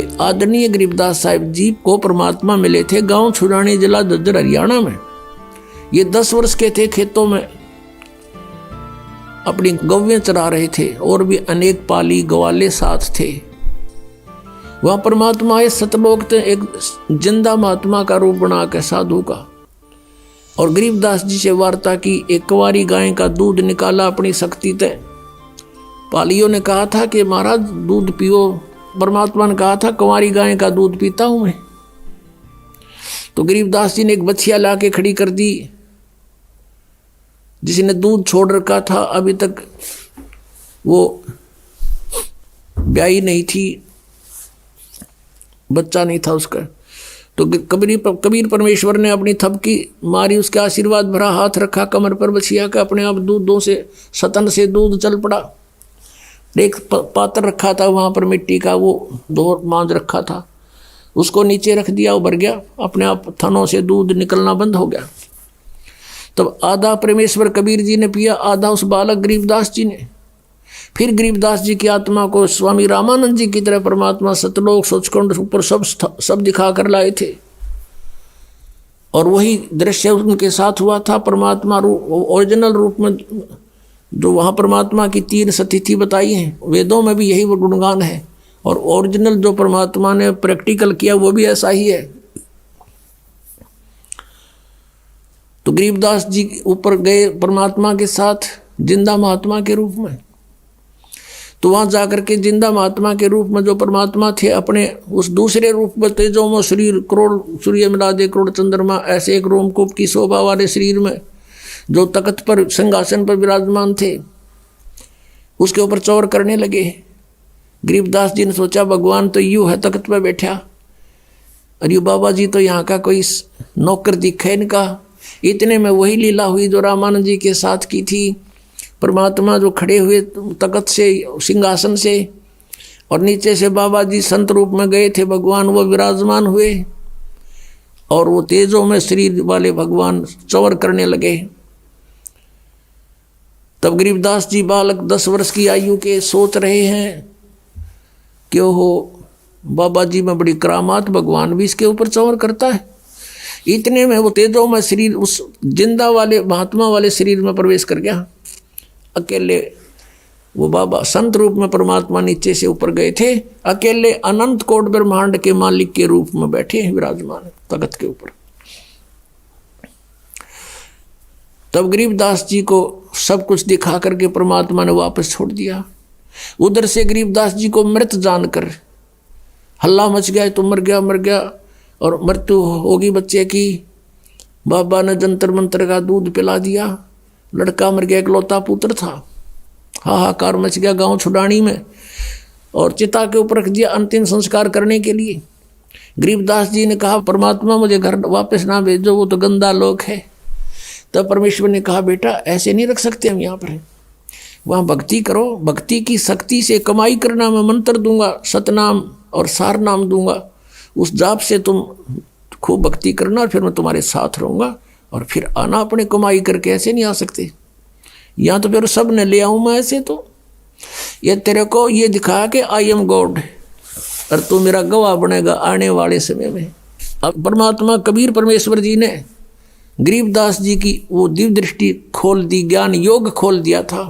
आदरणीय गरीबदास साहिब जी को परमात्मा मिले थे गांव छुड़ानी, जिला झज्जर, हरियाणा में। ये 10 वर्ष के थे, खेतों में अपनी गौवें चरा रहे थे और भी अनेक पाली ग्वाले साथ थे। वह परमात्मा आए, सतलोक थे, एक जिंदा महात्मा का रूप बना के साधु का, और गरीबदास जी से वार्ता की। एक कुंवारी गाय का दूध निकाला अपनी शक्ति से। पालियों ने कहा था कि महाराज दूध पियो, परमात्मा ने कहा था कुंवारी गाय का दूध पीता हूं मैं। तो गरीबदास जी ने एक बछिया ला के खड़ी कर दी, जिसने दूध छोड़ रखा था, अभी तक वो ब्याही नहीं थी, बच्चा नहीं था उसका। तो कबीर परमेश्वर ने अपनी थपकी मारी, उसके आशीर्वाद भरा हाथ रखा कमर पर बछिया का, अपने आप दूधों से सतन से दूध चल पड़ा। एक पात्र रखा था वहाँ पर मिट्टी का, वो दो मांझ रखा था, उसको नीचे रख दिया, वो भर गया, अपने आप थनों से दूध निकलना बंद हो गया। तब आधा परमेश्वर कबीर जी ने पिया, आधा उस बालक गरीबदास जी ने। फिर गरीबदास जी की आत्मा को स्वामी रामानंद जी की तरह परमात्मा सतलोक सचखंड ऊपर सब दिखा कर लाए थे, और वही दृश्य उनके साथ हुआ था। परमात्मा रूप, ओरिजिनल रूप में जो वहाँ परमात्मा की 3 स्थिति बताई हैं, वेदों में भी यही गुणगान है, और ओरिजिनल जो परमात्मा ने प्रैक्टिकल किया वो भी ऐसा ही है। तो गरीबदास जी ऊपर गए परमात्मा के साथ जिंदा महात्मा के रूप में। तो वहां जाकर के जिंदा महात्मा के रूप में जो परमात्मा थे, अपने उस दूसरे रूप में तेजों में शरीर करोड़ सूर्य मिला दे करोड़ चंद्रमा, ऐसे एक रोमकूप की शोभा वाले शरीर में जो तख्त पर सिंहासन पर विराजमान थे, उसके ऊपर चौर करने लगे। गरीबदास जी ने सोचा भगवान तो यूं है तख्त पर बैठा, अरे बाबा जी तो यहाँ का कोई नौकर दिखा इनका। इतने में वही लीला हुई जो रामानंद जी के साथ की थी। परमात्मा जो खड़े हुए तख्त से, सिंहासन से, और नीचे से बाबा जी संत रूप में गए थे भगवान, वो विराजमान हुए, और वो तेजों में शरीर वाले भगवान चौर करने लगे। तब गरीबदास जी बालक 10 वर्ष की आयु के सोच रहे हैं क्यों हो बाबा जी में बड़ी करामात, भगवान भी इसके ऊपर चौर करता है। इतने में वो तेजों में शरीर उस जिंदा वाले महात्मा वाले शरीर में प्रवेश कर गया। अकेले वो बाबा संत रूप में परमात्मा नीचे से ऊपर गए थे, अकेले अनंत कोट ब्रह्मांड के मालिक के रूप में बैठे हैं विराजमान तख्त के ऊपर। तब गरीबदास जी को सब कुछ दिखा करके परमात्मा ने वापस छोड़ दिया। उधर से गरीबदास जी को मृत जानकर हल्ला मच गया, तो मर गया और मृत्यु होगी बच्चे की। बाबा ने जंतर मंतर का दूध पिला दिया, लड़का मर गया, इकलौता पुत्र था। हाहाकार मच गया गांव छुड़ानी में, और चिता के ऊपर रख दिया अंतिम संस्कार करने के लिए। गरीबदास जी ने कहा परमात्मा मुझे घर वापस ना भेजो, वो तो गंदा लोक है। तब परमेश्वर ने कहा बेटा ऐसे नहीं रख सकते हम यहाँ पर, वहाँ भक्ति करो, भक्ति की शक्ति से कमाई करना। मैं मंत्र दूंगा, सतनाम और सार नाम दूंगा, उस जाप से तुम खूब भक्ति करना, और फिर मैं तुम्हारे साथ रहूँगा, और फिर आना अपने कमाई करके। ऐसे नहीं आ सकते, यहाँ तो फिर सब ने ले आऊँ मैं ऐसे। तो ये तेरे को ये दिखा कि आई एम गॉड, और तू मेरा गवाह बनेगा आने वाले समय में। अब परमात्मा कबीर परमेश्वर जी ने गरीबदास जी की वो दिव्य दृष्टि खोल दी, ज्ञान योग खोल दिया था।